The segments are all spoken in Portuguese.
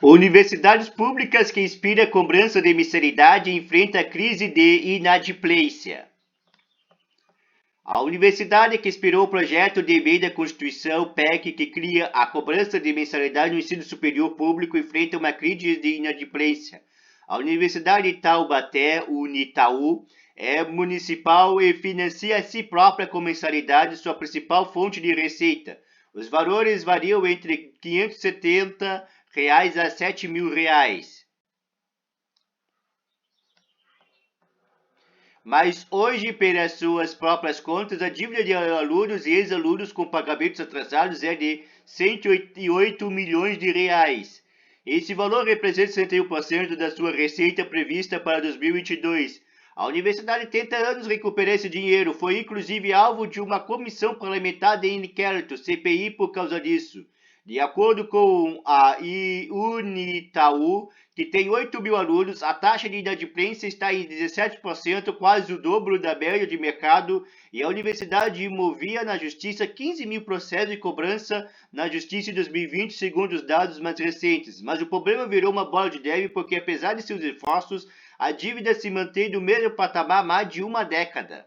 Universidades públicas que inspiram a cobrança de mensalidade enfrentam a crise de inadimplência. A universidade que inspirou o projeto de emenda à Constituição PEC que cria a cobrança de mensalidade no ensino superior público enfrenta uma crise de inadimplência. A Universidade de Taubaté, Unitaú, é municipal e financia a si própria com mensalidade sua principal fonte de receita. Os valores variam entre R$ 570 a R$ 7.000. Mas hoje, pelas suas próprias contas, a dívida de alunos e ex-alunos com pagamentos atrasados é de R$ 108 milhões. Esse valor representa 61% da sua receita prevista para 2022. A universidade tenta há anos recuperar esse dinheiro, foi inclusive alvo de uma comissão parlamentar de inquérito, CPI, por causa disso. De acordo com a Unitaú, que tem 8.000 alunos, a taxa de inadimplência está em 17%, quase o dobro da média de mercado, e a universidade movia na justiça 15.000 processos de cobrança na justiça em 2020, segundo os dados mais recentes. Mas o problema virou uma bola de neve porque, apesar de seus esforços, a dívida se mantém no mesmo patamar há mais de uma década.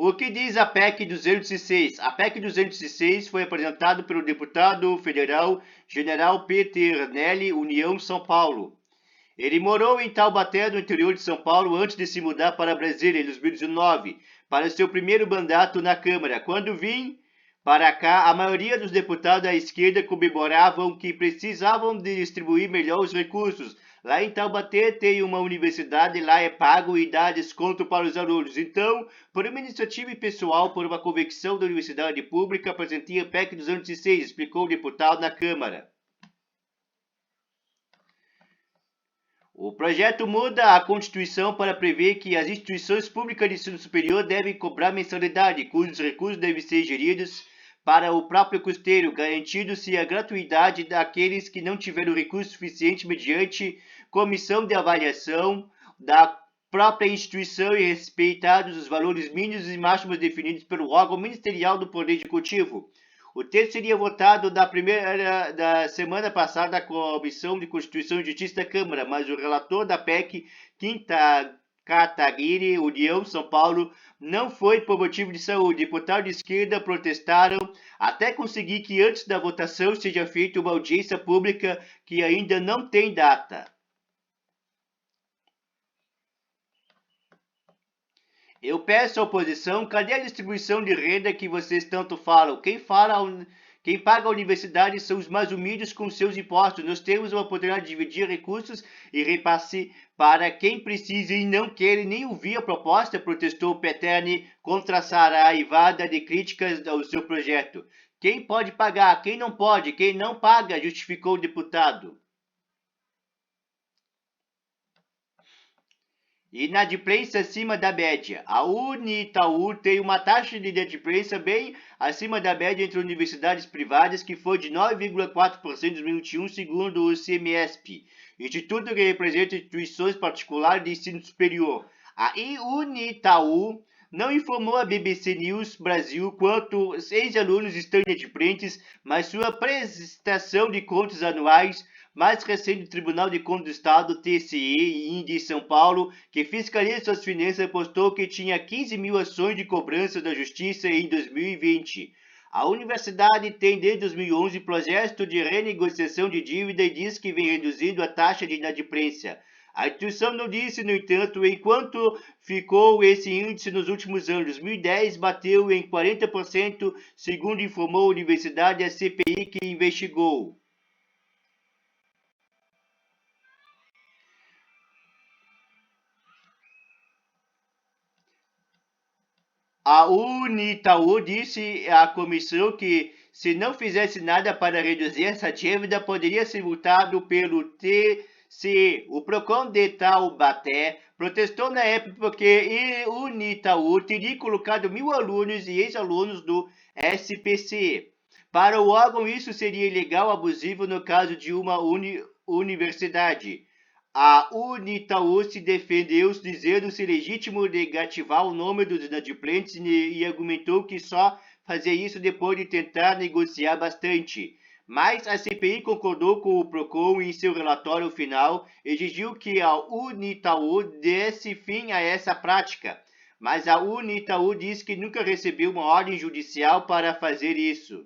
O que diz a PEC 206? A PEC 206 foi apresentada pelo deputado federal General Peter Nelly, União São Paulo. Ele morou em Taubaté, no interior de São Paulo, antes de se mudar para Brasília em 2019, para seu primeiro mandato na Câmara. Quando vim para cá, a maioria dos deputados da esquerda comemoravam que precisavam de distribuir melhor os recursos. Lá em Taubaté tem uma universidade, lá é pago e dá desconto para os alunos. Então, por uma iniciativa pessoal, por uma convicção da universidade pública, apresentei a PEC 206, explicou o deputado na Câmara. O projeto muda a Constituição para prever que as instituições públicas de ensino superior devem cobrar mensalidade, cujos recursos devem ser geridos para o próprio custeiro, garantindo-se a gratuidade daqueles que não tiveram recurso suficiente mediante comissão de avaliação da própria instituição e respeitados os valores mínimos e máximos definidos pelo órgão ministerial do Poder Executivo. O texto seria votado da semana passada na Comissão de Constituição e Justiça da Câmara, mas o relator da PEC, Quinta Kataguiri, União São Paulo, não foi por motivo de saúde. Deputados de esquerda protestaram até conseguir que antes da votação seja feita uma audiência pública que ainda não tem data. Eu peço à oposição, cadê a distribuição de renda que vocês tanto falam? Quem paga a universidade são os mais humildes com seus impostos. Nós temos uma oportunidade de dividir recursos e repasse para quem precisa e não quer nem ouvir a proposta, protestou Peterni contra a saraivada de críticas ao seu projeto. Quem pode pagar? Quem não pode? Quem não paga? Justificou o deputado. Inadimplência acima da média. A Unitaú tem uma taxa de inadimplência bem acima da média entre universidades privadas, que foi de 9,4% em 2021, segundo o CMESP, instituto que representa instituições particulares de ensino superior. A Unitaú não informou a BBC News Brasil quanto ex-alunos estão inadimplentes, mas sua prestação de contas anuais mais recente do Tribunal de Contas do Estado, TCE, de São Paulo, que fiscaliza suas finanças, apostou que tinha 15.000 ações de cobrança da Justiça em 2020. A universidade tem desde 2011 projeto de renegociação de dívida e diz que vem reduzindo a taxa de inadimplência. A instituição não disse, no entanto, em quanto ficou esse índice nos últimos anos. 2010 bateu em 40%, segundo informou a universidade e a CPI que investigou. A Unitaú disse à comissão que, se não fizesse nada para reduzir essa dívida, poderia ser multado pelo TCE. O PROCON de Taubaté protestou na época porque a Unitaú teria colocado 1.000 alunos e ex-alunos do SPC. Para o órgão, isso seria ilegal, abusivo no caso de uma universidade. A Unitaú se defendeu, dizendo-se legítimo negativar o nome dos inadimplentes e argumentou que só fazer isso depois de tentar negociar bastante. Mas a CPI concordou com o PROCON e em seu relatório final exigiu que a Unitaú desse fim a essa prática. Mas a Unitaú diz que nunca recebeu uma ordem judicial para fazer isso.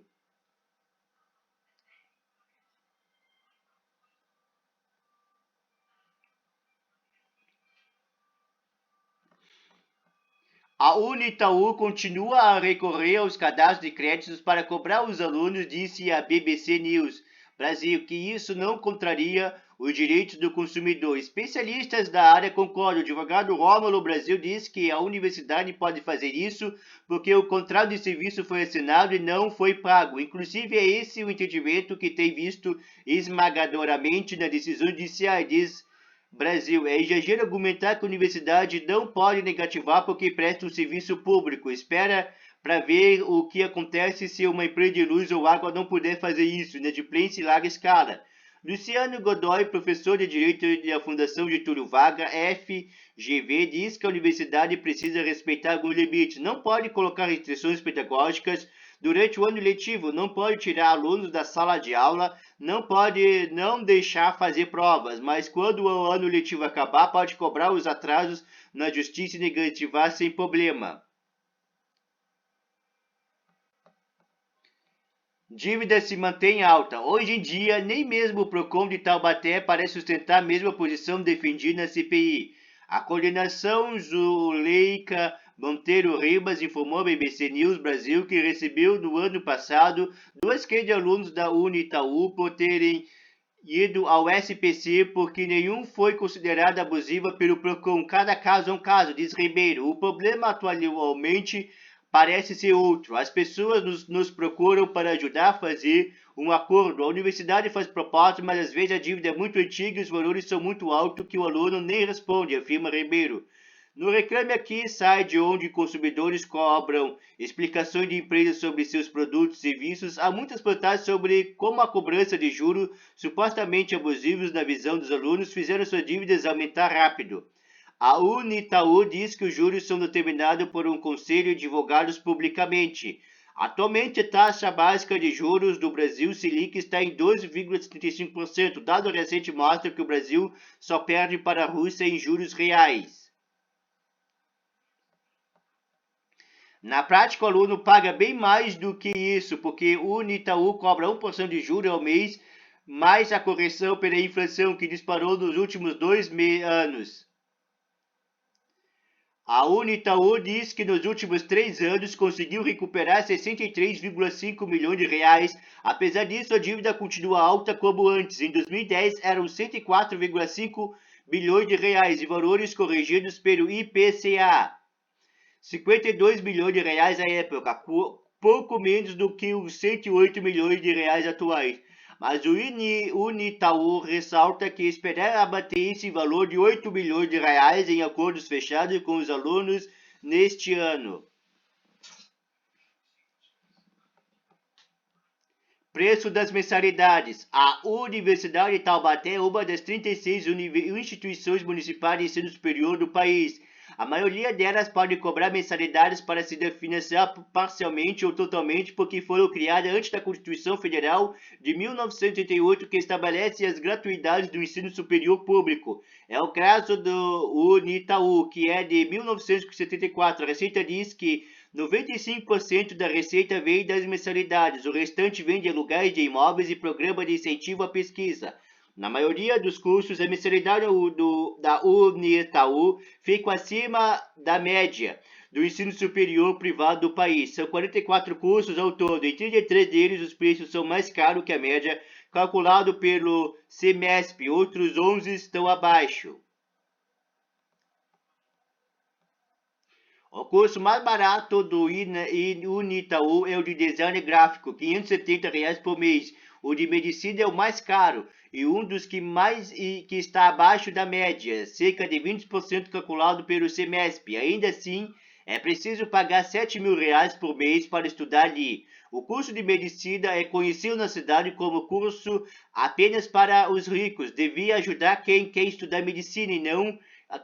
A Unitaú continua a recorrer aos cadastros de créditos para cobrar os alunos, disse a BBC News Brasil, que isso não contraria os direitos do consumidor. Especialistas da área concordam. O advogado Rômulo Brasil diz que a universidade pode fazer isso porque o contrato de serviço foi assinado e não foi pago. Inclusive, é esse o entendimento que tem visto esmagadoramente na decisão judicial, diz Brasil. É exagero argumentar que a universidade não pode negativar porque presta um serviço público. Espera para ver o que acontece se uma empresa de luz ou água não puder fazer isso, inadimplência em larga escala. Luciano Godoy, professor de Direito da Fundação Getúlio Vargas, FGV, diz que a universidade precisa respeitar alguns limites. Não pode colocar restrições pedagógicas durante o ano letivo, não pode tirar alunos da sala de aula, não pode não deixar fazer provas, mas quando o ano letivo acabar, pode cobrar os atrasos na justiça e negativar sem problema. Dívida se mantém alta. Hoje em dia, nem mesmo o PROCON de Taubaté parece sustentar a mesma posição defendida na CPI. A coordenação Zuleika Monteiro Ribas informou à BBC News Brasil que recebeu no ano passado 2 queixas de alunos da Unitaú por terem ido ao SPC porque nenhum foi considerado abusivo pelo PROCON. Cada caso é um caso, diz Ribeiro. O problema atualmente parece ser outro. As pessoas nos procuram para ajudar a fazer um acordo. A universidade faz propostas, mas às vezes a dívida é muito antiga e os valores são muito altos que o aluno nem responde, afirma Ribeiro. No Reclame Aqui, site onde consumidores cobram explicações de empresas sobre seus produtos e serviços, há muitas postagens sobre como a cobrança de juros supostamente abusivos na visão dos alunos fizeram suas dívidas aumentar rápido. A Unitaú diz que os juros são determinados por um conselho divulgados publicamente. Atualmente, a taxa básica de juros do Brasil, Selic, está em 12,75%. Dado recente mostra que o Brasil só perde para a Rússia em juros reais. Na prática, o aluno paga bem mais do que isso, porque o Unitaú cobra 1% de juros ao mês, mais a correção pela inflação que disparou nos últimos 2 anos. A Unitaú diz que nos últimos 3 anos conseguiu recuperar 63,5 milhões de reais. Apesar disso, a dívida continua alta como antes. Em 2010, eram 104,5 bilhões de reais e valores corrigidos pelo IPCA. 52 bilhões de reais à época, pouco menos do que os 108 milhões de reais atuais. Mas o Unitaú ressalta que espera abater esse valor de 8 bilhões de reais em acordos fechados com os alunos neste ano. Preço das mensalidades. A Universidade de Taubaté é uma das 36 instituições municipais de ensino superior do país. A maioria delas pode cobrar mensalidades para se financiar parcialmente ou totalmente porque foram criadas antes da Constituição Federal de 1988, que estabelece as gratuidades do ensino superior público. É o caso do Unitaú, que é de 1974. A Receita diz que 95% da receita vem das mensalidades, o restante vem de aluguéis de imóveis e programa de incentivo à pesquisa. Na maioria dos cursos, a mensalidade da Unitaú fica acima da média do ensino superior privado do país. São 44 cursos ao todo. Em 33 deles, os preços são mais caros que a média, calculado pelo CEMESP. Outros 11 estão abaixo. O curso mais barato do Unitaú é o de design gráfico, R$ 570 reais por mês. O de medicina é o mais caro e um dos que está abaixo da média, cerca de 20% calculado pelo CEMESP. Ainda assim, é preciso pagar R$ 7 mil reais por mês para estudar ali. O curso de medicina é conhecido na cidade como curso apenas para os ricos. Devia ajudar quem quer estudar medicina e não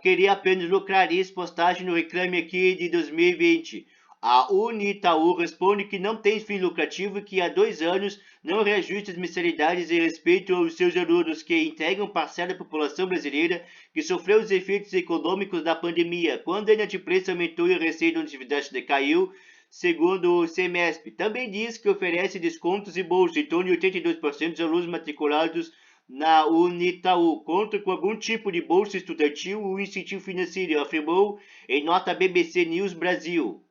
querer apenas lucrar. Isso postagem no Reclame Aqui de 2020. A Unitaú responde que não tem fim lucrativo e que há 2 anos não reajusta as mensalidades em respeito aos seus alunos que integram parcela da população brasileira que sofreu os efeitos econômicos da pandemia, quando a inadimplência aumentou e a receita da universidade decaiu, segundo o CEMESP. Também diz que oferece descontos e bolsas em torno de 82% dos alunos matriculados na Unitaú, conta com algum tipo de bolsa estudantil ou incentivo financeiro, afirmou em nota BBC News Brasil.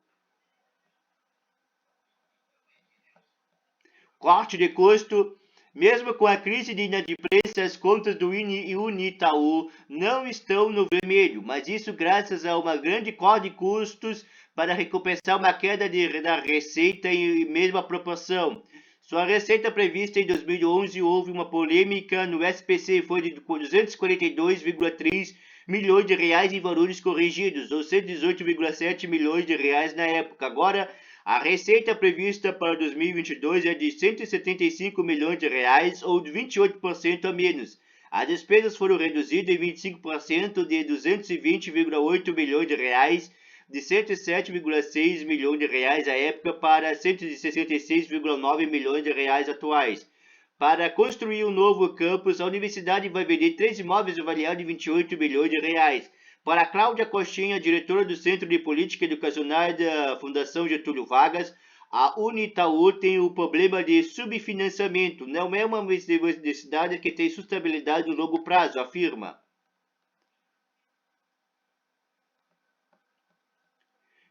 Corte de custo. Mesmo com a crise de inadimplência, as contas do Unitaú não estão no vermelho, mas isso graças a uma grande corte de custos para recompensar uma queda da receita em mesma proporção. Sua receita prevista em 2011 houve uma polêmica no SPC, foi de 242,3 milhões de reais em valores corrigidos, ou 118,7 milhões de reais na época. Agora, a receita prevista para 2022 é de 175 milhões de reais, ou 28% a menos. As despesas foram reduzidas em 25% de 220,8 milhões de reais, de 107,6 milhões de reais à época para 166,9 milhões de reais atuais. Para construir um novo campus, a universidade vai vender 3 imóveis avaliados em 28 milhões de reais. Para Cláudia Coxinha, diretora do Centro de Política Educacional da Fundação Getúlio Vargas, a Unitaú tem o problema de subfinanciamento. Não é uma universidade que tem sustentabilidade no longo prazo, afirma.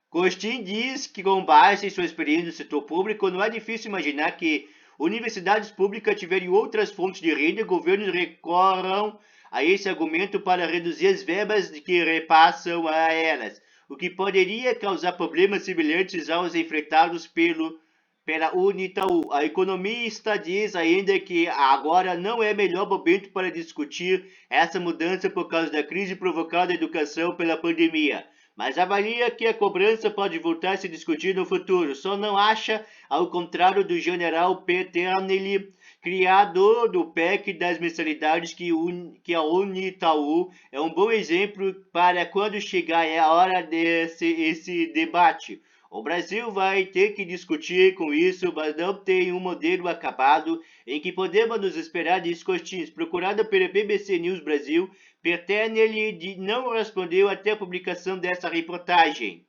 Costin diz que, com base em sua experiência no setor público, não é difícil imaginar que universidades públicas tiverem outras fontes de renda e governos recorram a esse argumento para reduzir as verbas que repassam a elas, o que poderia causar problemas semelhantes aos enfrentados pela Unitaú. A economista diz ainda que agora não é melhor momento para discutir essa mudança por causa da crise provocada na educação pela pandemia, mas avalia que a cobrança pode voltar a se discutir no futuro. Só não acha, ao contrário do general Peternelli, criador do PEC das mensalidades, que a Unitaú é um bom exemplo para quando chegar a hora desse debate. O Brasil vai ter que discutir com isso, mas não tem um modelo acabado em que podemos nos esperar de Costins. Procurada pela BBC News Brasil, Peternelli não respondeu até a publicação dessa reportagem.